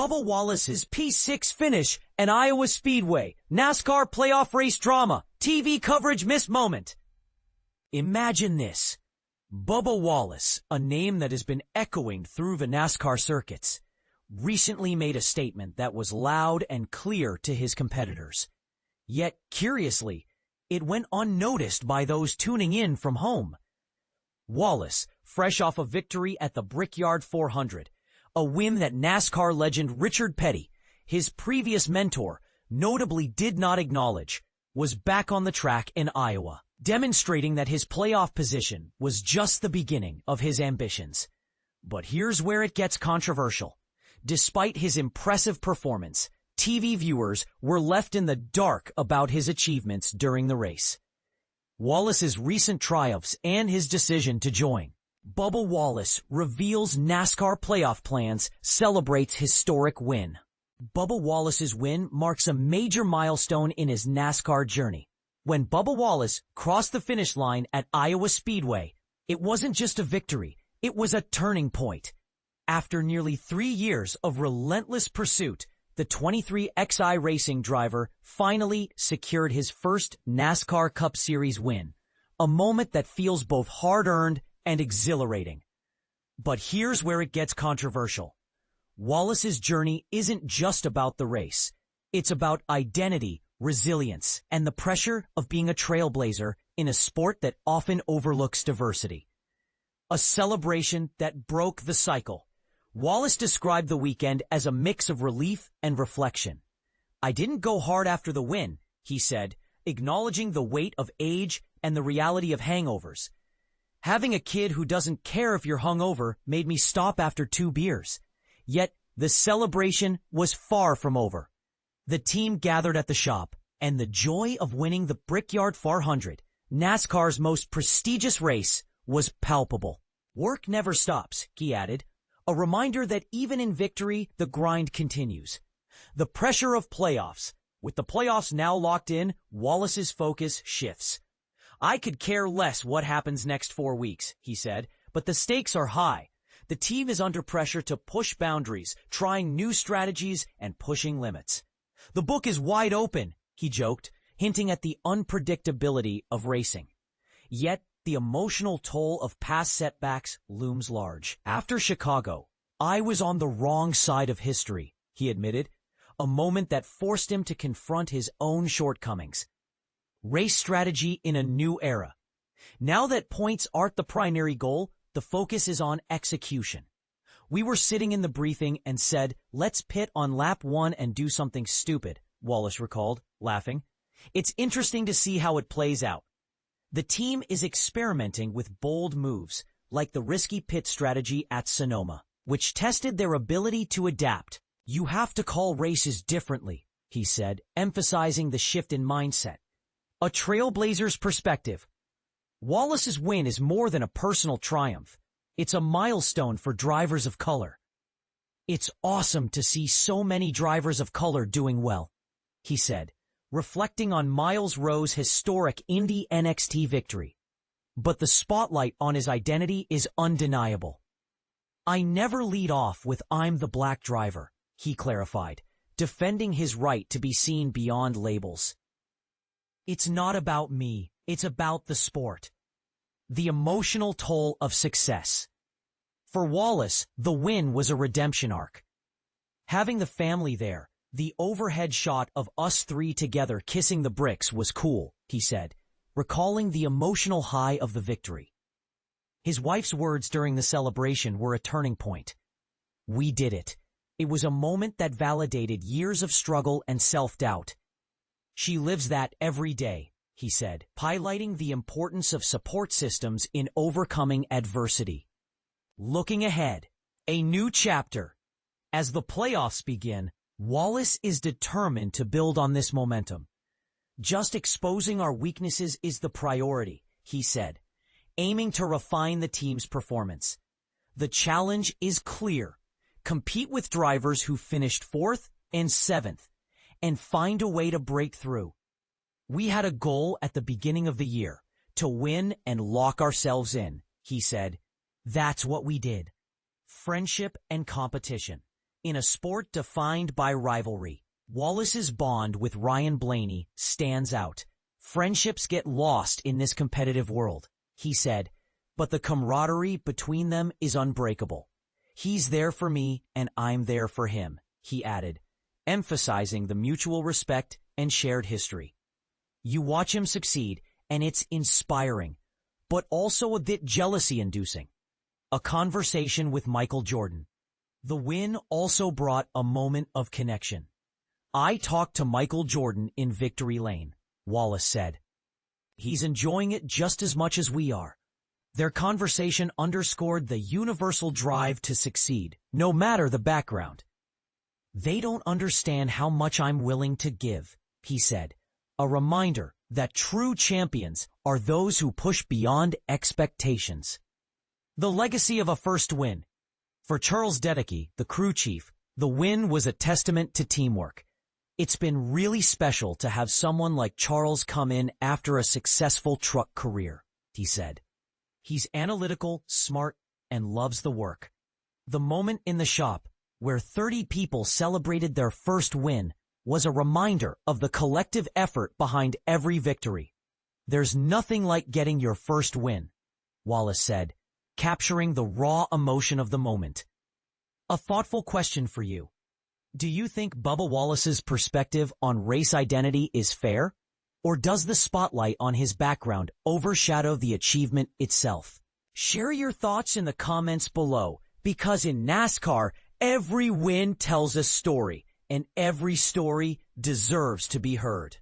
Bubba Wallace's P6 finish at Iowa Speedway, NASCAR playoff race drama, TV coverage missed moment. Imagine this. Bubba Wallace, a name that has been echoing through the NASCAR circuits, recently made a statement that was loud and clear to his competitors. Yet, curiously, it went unnoticed by those tuning in from home. Wallace, fresh off a victory at the Brickyard 400, a win that NASCAR legend Richard Petty, his previous mentor, notably did not acknowledge, was back on the track in Iowa, demonstrating that his playoff position was just the beginning of his ambitions. But here's where it gets controversial. Despite his impressive performance, TV viewers were left in the dark about his achievements during the race. Wallace's recent triumphs and his decision to join Bubba Wallace reveals NASCAR playoff plans, celebrates historic win. Bubba Wallace's win marks a major milestone in his NASCAR journey. When Bubba Wallace crossed the finish line at Iowa Speedway, it wasn't just a victory, it was a turning point. After nearly 3 years of relentless pursuit, the 23XI racing driver finally secured his first NASCAR Cup Series win, a moment that feels both hard-earned and exhilarating. But here's where it gets controversial. Wallace's journey isn't just about the race. It's about identity, resilience, and the pressure of being a trailblazer in a sport that often overlooks diversity. A celebration that broke the cycle. Wallace described the weekend as a mix of relief and reflection. "I didn't go hard after the win," he said, acknowledging the weight of age and the reality of hangovers. "Having a kid who doesn't care if you're hungover made me stop after 2 beers. Yet, the celebration was far from over. The team gathered at the shop, and the joy of winning the Brickyard 400, NASCAR's most prestigious race, was palpable. Work never stops," he added, a reminder that even in victory, the grind continues. The pressure of playoffs. With the playoffs now locked in, Wallace's focus shifts. "I could care less what happens next 4 weeks," he said, "but the stakes are high. The team is under pressure to push boundaries, trying new strategies and pushing limits. The book is wide open," he joked, hinting at the unpredictability of racing. Yet, the emotional toll of past setbacks looms large. "After Chicago, I was on the wrong side of history," he admitted, a moment that forced him to confront his own shortcomings. Race strategy in a new era. "Now that points aren't the primary goal, the focus is on execution. We were sitting in the briefing and said, let's pit on lap 1 and do something stupid," Wallace recalled, laughing. "It's interesting to see how it plays out. The team is experimenting with bold moves, like the risky pit strategy at Sonoma, which tested their ability to adapt. You have to call races differently," he said, emphasizing the shift in mindset. A trailblazer's perspective. Wallace's win is more than a personal triumph. It's a milestone for drivers of color. "It's awesome to see so many drivers of color doing well," he said, reflecting on Miles Rowe's historic Indy NXT victory. But the spotlight on his identity is undeniable. "I never lead off with 'I'm the black driver,'" he clarified, defending his right to be seen beyond labels. "It's not about me, it's about the sport." The emotional toll of success. For Wallace, the win was a redemption arc. "Having the family there, the overhead shot of us 3 together kissing the bricks was cool," he said, recalling the emotional high of the victory. His wife's words during the celebration were a turning point. "We did it." It was a moment that validated years of struggle and self-doubt. "She lives that every day," he said, highlighting the importance of support systems in overcoming adversity. Looking ahead, a new chapter. As the playoffs begin, Wallace is determined to build on this momentum. "Just exposing our weaknesses is the priority," he said, aiming to refine the team's performance. The challenge is clear. Compete with drivers who finished 4th and 7th, and find a way to break through. "We had a goal at the beginning of the year, to win and lock ourselves in," he said. "That's what we did." Friendship and competition. In a sport defined by rivalry, Wallace's bond with Ryan Blaney stands out. Friendships get lost in this competitive world, he said, but the camaraderie between them is unbreakable. He's there for me and I'm there for him, he added, emphasizing the mutual respect and shared history. You watch him succeed and it's inspiring, but also a bit jealousy-inducing. A conversation with Michael Jordan. The win also brought a moment of connection. I talked to Michael Jordan in Victory Lane, Wallace said. He's enjoying it just as much as we are. Their conversation underscored the universal drive to succeed, no matter the background. They don't understand how much I'm willing to give, he said, a reminder that true champions are those who push beyond expectations. The legacy of a first win. For Charles Dedeke, the crew chief, the win was a testament to teamwork. It's been really special to have someone like Charles come in after a successful truck career, he said. He's analytical, smart, and loves the work. The moment in the shop, where 30 people celebrated their first win, was a reminder of the collective effort behind every victory. There's nothing like getting your first win, Wallace said, capturing the raw emotion of the moment. A thoughtful question for you. Do you think Bubba Wallace's perspective on race identity is fair? Or does the spotlight on his background overshadow the achievement itself? Share your thoughts in the comments below, because in NASCAR, every win tells a story, and every story deserves to be heard.